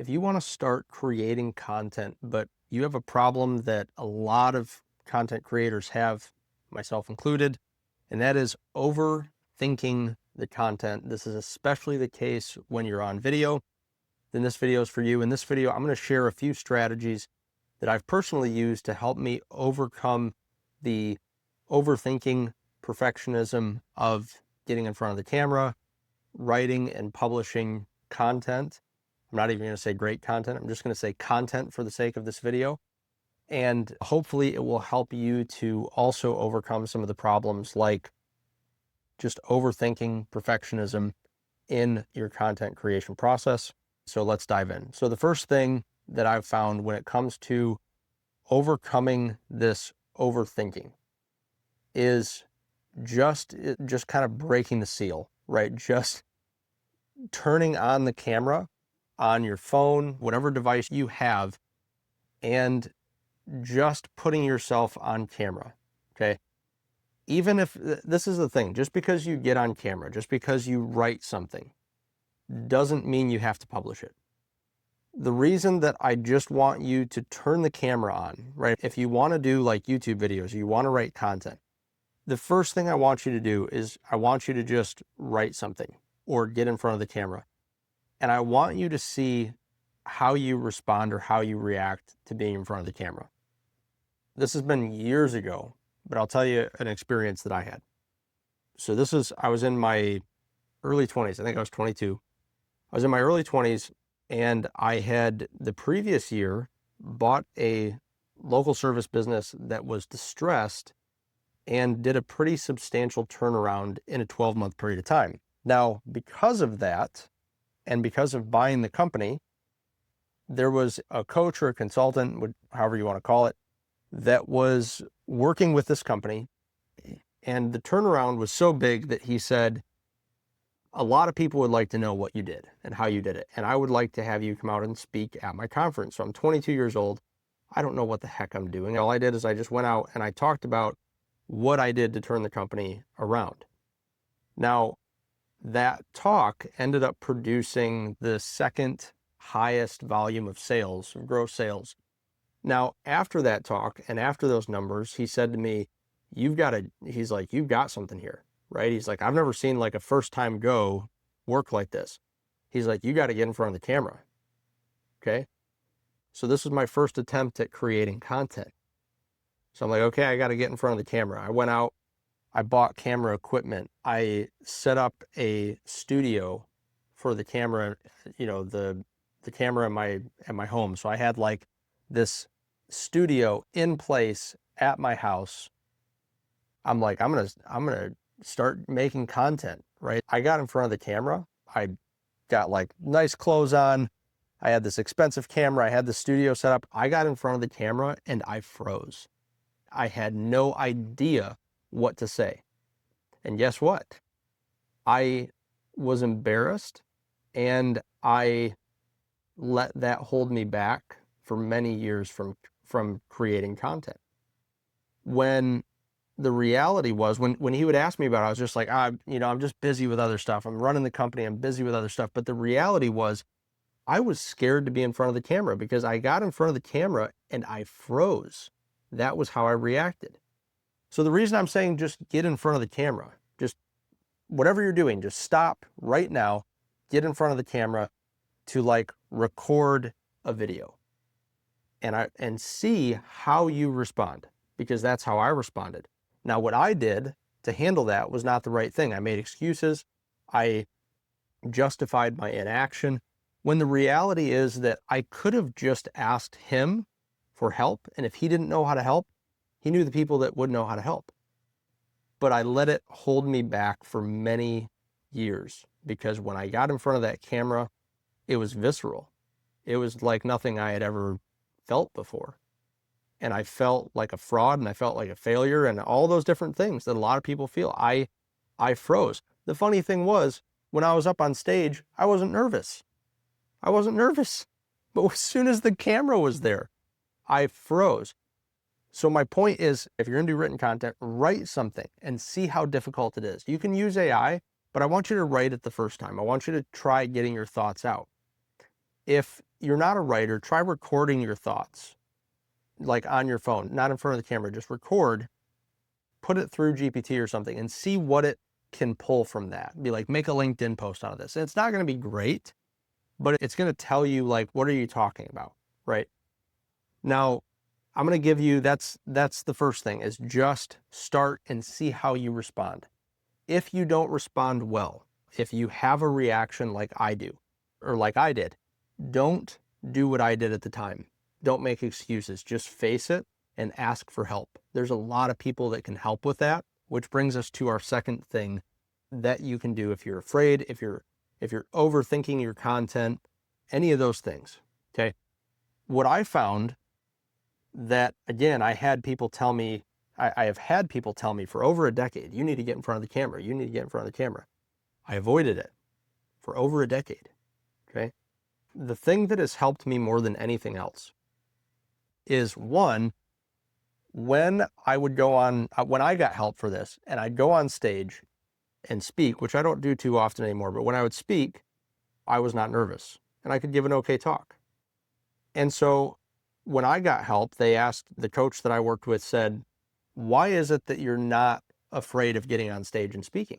If you want to start creating content, but you have a problem that a lot of content creators have, myself included, and that is overthinking the content. This is especially the case when you're on video. Then this video is for you. In this video, I'm going to share a few strategies that I've personally used to help me overcome the overthinking perfectionism of getting in front of the camera, writing and publishing content. I'm not even going to say great content. I'm just going to say content for the sake of this video. And hopefully it will help you to also overcome some of the problems like just overthinking perfectionism in your content creation process. So let's dive in. So the first thing that I've found when it comes to overcoming this overthinking is just kind of breaking the seal, right? Just turning on the camera on your phone, whatever device you have, and just putting yourself on camera, okay? Even if, this is the thing, just because you get on camera, just because you write something, doesn't mean you have to publish it. The reason that I just want you to turn the camera on, right? If you want to do like YouTube videos, you want to write content, the first thing I want you to do is I want you to just write something or get in front of the camera. And I want you to see how you respond or how you react to being in front of the camera. This has been years ago, but I'll tell you an experience that I had. So I was in my early 20s. I think I was 22. I was in my early 20s and I had the previous year bought a local service business that was distressed and did a pretty substantial turnaround in a 12-month period of time. Now, because of that, and because of buying the company, there was a coach or a consultant, however you want to call it, that was working with this company. And the turnaround was so big that he said, a lot of people would like to know what you did and how you did it. And I would like to have you come out and speak at my conference. So I'm 22 years old. I don't know what the heck I'm doing. All I did is I just went out and I talked about what I did to turn the company around. Now, that talk ended up producing the second highest volume of sales, of gross sales. Now, after that talk and after those numbers, he said to me, you've got something here, right? He's like, I've never seen like a first time go work like this. He's like, you got to get in front of the camera. Okay. So this was my first attempt at creating content. So I'm like, okay, I got to get in front of the camera. I went out, I bought camera equipment. I set up a studio for the camera, the camera in my home. So I had like this studio in place at my house. I'm like, I'm gonna start making content, right? I got in front of the camera. I got like nice clothes on. I had this expensive camera. I had the studio set up. I got in front of the camera and I froze. I had no idea what to say. And guess what? I was embarrassed and I let that hold me back for many years from creating content. When the reality was, when he would ask me about it, I was just like, I'm just busy with other stuff. I'm running the company. I'm busy with other stuff. But the reality was I was scared to be in front of the camera because I got in front of the camera and I froze. That was how I reacted. So the reason I'm saying just get in front of the camera, just whatever you're doing, just stop right now, get in front of the camera to like record a video and see how you respond, because that's how I responded. Now, what I did to handle that was not the right thing. I made excuses. I justified my inaction when the reality is that I could have just asked him for help. And if he didn't know how to help, he knew the people that would know how to help. But I let it hold me back for many years because when I got in front of that camera, it was visceral. It was like nothing I had ever felt before. And I felt like a fraud and I felt like a failure and all those different things that a lot of people feel. I froze. The funny thing was, when I was up on stage, I wasn't nervous. But as soon as the camera was there, I froze. So my point is, if you're going to do written content, write something and see how difficult it is. You can use AI, but I want you to write it the first time. I want you to try getting your thoughts out. If you're not a writer, try recording your thoughts, like on your phone, not in front of the camera. Just record, put it through GPT or something, and see what it can pull from that. Be like, make a LinkedIn post out of this. And it's not going to be great, but it's going to tell you, like, what are you talking about, right? Now, I'm going to give you, that's the first thing, is just start and see how you respond. If you don't respond well, if you have a reaction like I do, or like I did, don't do what I did at the time. Don't make excuses. Just face it and ask for help. There's a lot of people that can help with that, which brings us to our second thing that you can do if you're afraid, if you're overthinking your content, any of those things. Okay. What I found that, again, I had people tell me, I have had people tell me for over a decade, you need to get in front of the camera. You need to get in front of the camera. I avoided it for over a decade. Okay. The thing that has helped me more than anything else is, one, when I would go on, when I got help for this and I'd go on stage and speak, which I don't do too often anymore, but when I would speak, I was not nervous and I could give an okay talk. And so when I got help, they asked, the coach that I worked with said, why is it that you're not afraid of getting on stage and speaking?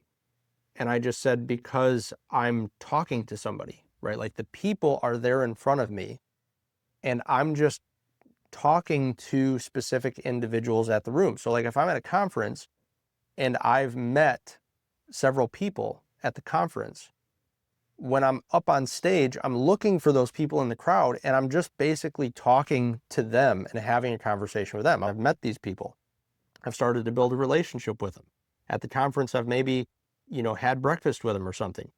And I just said, because I'm talking to somebody, right? Like, the people are there in front of me and I'm just talking to specific individuals at the room. So like, if I'm at a conference and I've met several people at the conference, when I'm up on stage, I'm looking for those people in the crowd and I'm just basically talking to them and having a conversation with them. I've met these people. I've started to build a relationship with them. At the conference, I've maybe, had breakfast with them or something.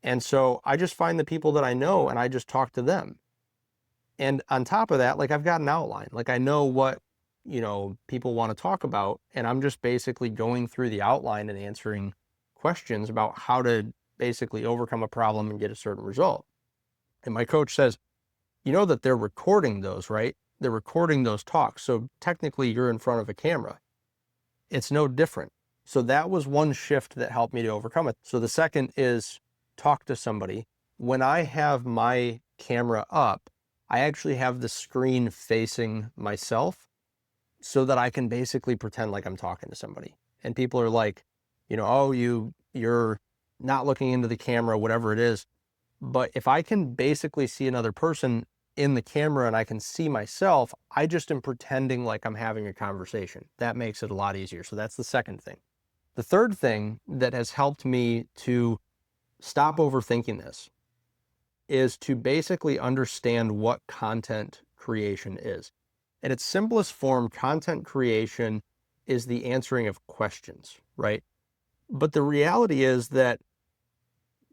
And so I just find the people that I know and I just talk to them. And on top of that, like, I've got an outline, like, I know what, people want to talk about. And I'm just basically going through the outline and answering questions about how to basically overcome a problem and get a certain result. And my coach says, you know that they're recording those, right? They're recording those talks. So technically you're in front of a camera. It's no different. So that was one shift that helped me to overcome it. So the second is talk to somebody. When I have my camera up, I actually have the screen facing myself so that I can basically pretend like I'm talking to somebody. And people are like, oh, you're not looking into the camera, whatever it is. But if I can basically see another person in the camera and I can see myself, I just am pretending like I'm having a conversation. That makes it a lot easier. So that's the second thing. The third thing that has helped me to stop overthinking this is to basically understand what content creation is. In its simplest form, content creation is the answering of questions, right? But the reality is that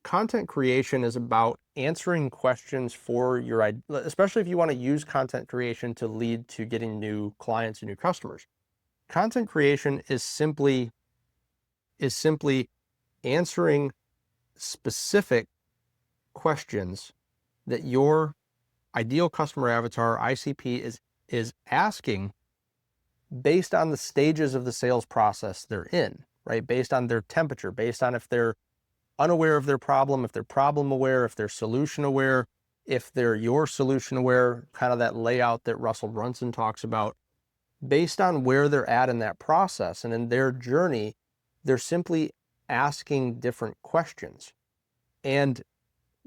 content creation is about answering questions for your, especially if you want to use content creation to lead to getting new clients and new customers. Content creation is simply answering specific questions that your ideal customer avatar, ICP, is asking based on the stages of the sales process they're in, right? Based on their temperature, based on if they're unaware of their problem, if they're problem aware, if they're solution aware, if they're your solution aware, kind of that layout that Russell Brunson talks about. Based on where they're at in that process and in their journey, they're simply asking different questions. And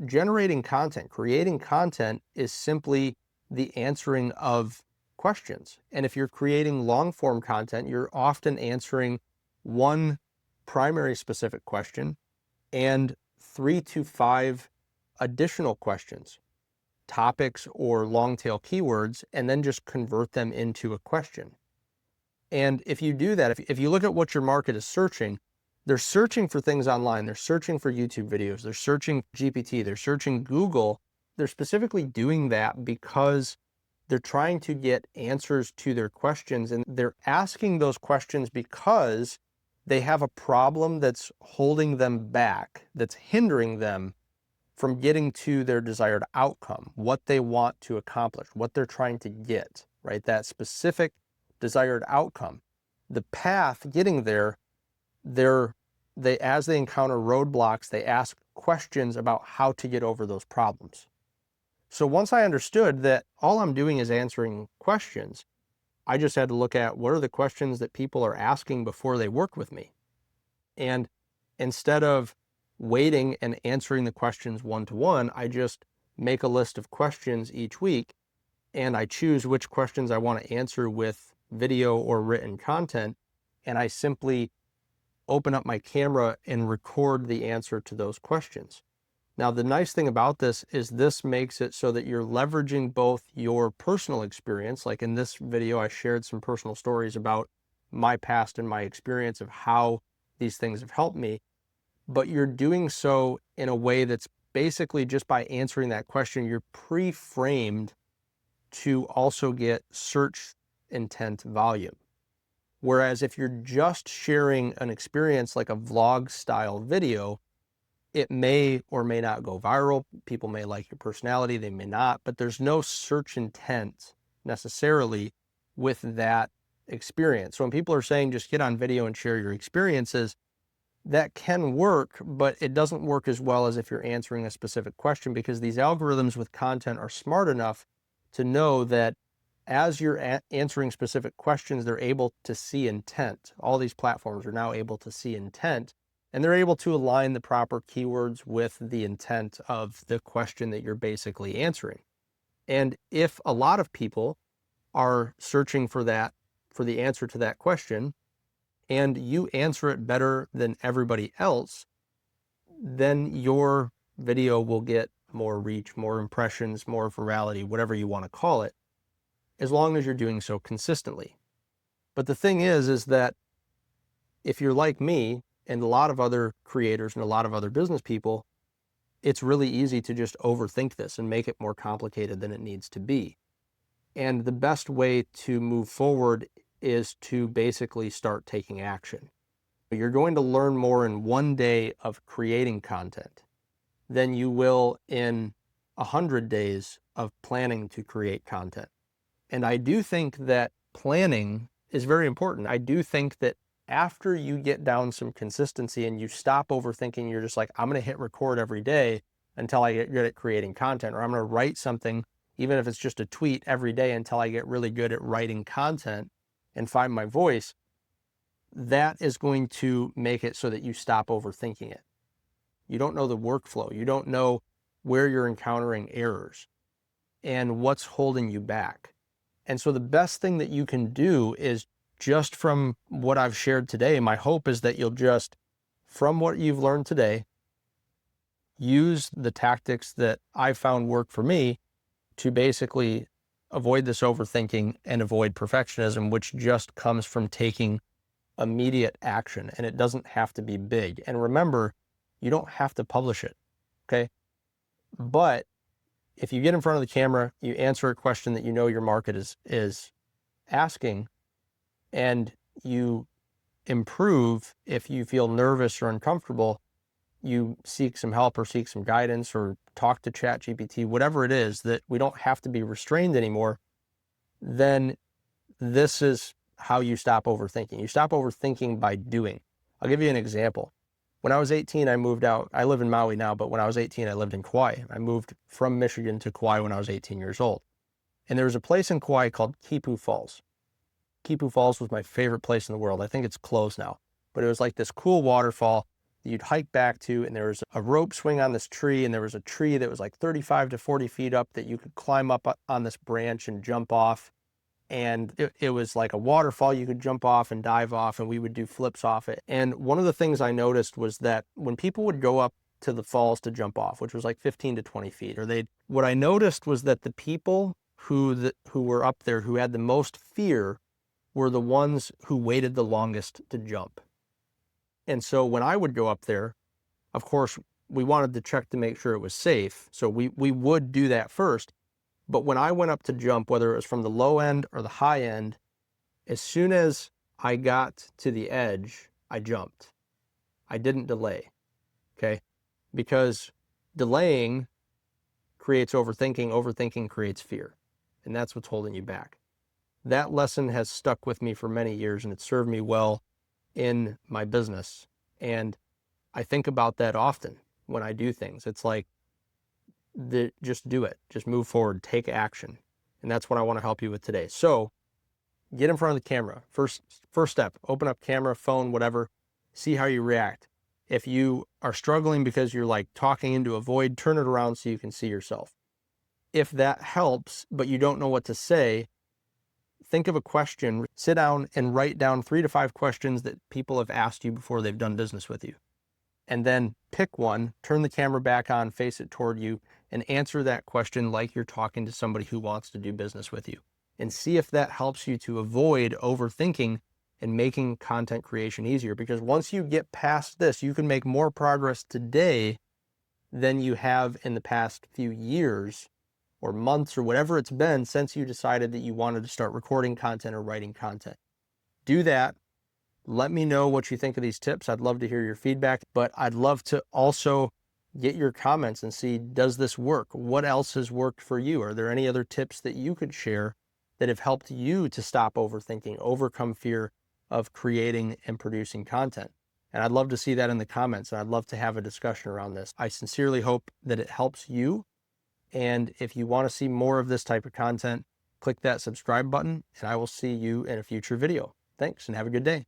generating content, creating content, is simply the answering of questions. And if you're creating long form content, you're often answering one primary specific question and 3 to 5 additional questions, topics or long tail keywords, and then just convert them into a question. And if you do that, if you look at what your market is searching, they're searching for things online. They're searching for YouTube videos. They're searching GPT. They're searching Google. They're specifically doing that because they're trying to get answers to their questions. And they're asking those questions because they have a problem that's holding them back, that's hindering them from getting to their desired outcome, what they want to accomplish, what they're trying to get, right? That specific desired outcome. The path getting there, as they encounter roadblocks, they ask questions about how to get over those problems. So once I understood that all I'm doing is answering questions, I just had to look at what are the questions that people are asking before they work with me. And instead of waiting and answering the questions one to one, I just make a list of questions each week and I choose which questions I want to answer with video or written content. And I simply open up my camera and record the answer to those questions. Now, the nice thing about this makes it so that you're leveraging both your personal experience. Like in this video, I shared some personal stories about my past and my experience of how these things have helped me, but you're doing so in a way that's basically just by answering that question, you're pre-framed to also get search intent volume. Whereas if you're just sharing an experience like a vlog style video, it may or may not go viral. People may like your personality, they may not, but there's no search intent necessarily with that experience. So when people are saying just get on video and share your experiences, that can work, but it doesn't work as well as if you're answering a specific question, because these algorithms with content are smart enough to know that as you're answering specific questions, they're able to see intent. All these platforms are now able to see intent, and they're able to align the proper keywords with the intent of the question that you're basically answering. And if a lot of people are searching for that, for the answer to that question, and you answer it better than everybody else, then your video will get more reach, more impressions, more virality, whatever you want to call it, as long as you're doing so consistently. But the thing is that if you're like me and a lot of other creators and a lot of other business people, it's really easy to just overthink this and make it more complicated than it needs to be. And the best way to move forward is to basically start taking action. You're going to learn more in one day of creating content than you will in 100 days of planning to create content. And I do think that planning is very important. I do think that after you get down some consistency and you stop overthinking, you're just like, I'm going to hit record every day until I get good at creating content, or I'm going to write something, even if it's just a tweet every day until I get really good at writing content and find my voice. That is going to make it so that you stop overthinking it. You don't know the workflow. You don't know where you're encountering errors and what's holding you back. And so the best thing that you can do is, just from what I've shared today, my hope is that you'll just, from what you've learned today, use the tactics that I found work for me to basically avoid this overthinking and avoid perfectionism, which just comes from taking immediate action. And it doesn't have to be big. And remember, you don't have to publish it, okay? But if you get in front of the camera, you answer a question that you know your market is asking, and you improve. If you feel nervous or uncomfortable, you seek some help or seek some guidance or talk to ChatGPT, whatever it is, that we don't have to be restrained anymore, then this is how you stop overthinking. You stop overthinking by doing. I'll give you an example. When I was 18, I moved out. I live in Maui now, but when I was 18, I lived in Kauai. I moved from Michigan to Kauai when I was 18 years old. And there was a place in Kauai called Kipu Falls. Kipu Falls was my favorite place in the world. I think it's closed now, but it was like this cool waterfall that you'd hike back to, and there was a rope swing on this tree, and there was a tree that was like 35 to 40 feet up that you could climb up on this branch and jump off. And it was like a waterfall you could jump off and dive off, and we would do flips off it. And one of the things I noticed was that when people would go up to the falls to jump off, which was like 15 to 20 feet, what I noticed was that the people who were up there who had the most fear were the ones who waited the longest to jump. And so when I would go up there, of course, we wanted to check to make sure it was safe. So we would do that first. But when I went up to jump, whether it was from the low end or the high end, as soon as I got to the edge, I jumped. I didn't delay, okay? Because delaying creates overthinking, overthinking creates fear, and that's what's holding you back. That lesson has stuck with me for many years, and it served me well in my business. And I think about that often when I do things. It's like, just do it. Just move forward, take action. And that's what I want to help you with today. So get in front of the camera. First step, open up camera, phone, whatever, see how you react. If you are struggling because you're like talking into a void, turn it around so you can see yourself. If that helps, but you don't know what to say, think of a question, sit down and write down 3 to 5 questions that people have asked you before they've done business with you. And then pick one, turn the camera back on, face it toward you, and answer that question like you're talking to somebody who wants to do business with you. And see if that helps you to avoid overthinking and making content creation easier. Because once you get past this, you can make more progress today than you have in the past few years or months or whatever it's been since you decided that you wanted to start recording content or writing content. Do that. Let me know what you think of these tips. I'd love to hear your feedback, but I'd love to also get your comments and see, does this work? What else has worked for you? Are there any other tips that you could share that have helped you to stop overthinking, overcome fear of creating and producing content? And I'd love to see that in the comments, and I'd love to have a discussion around this. I sincerely hope that it helps you. And if you want to see more of this type of content, click that subscribe button, and I will see you in a future video. Thanks, and have a good day.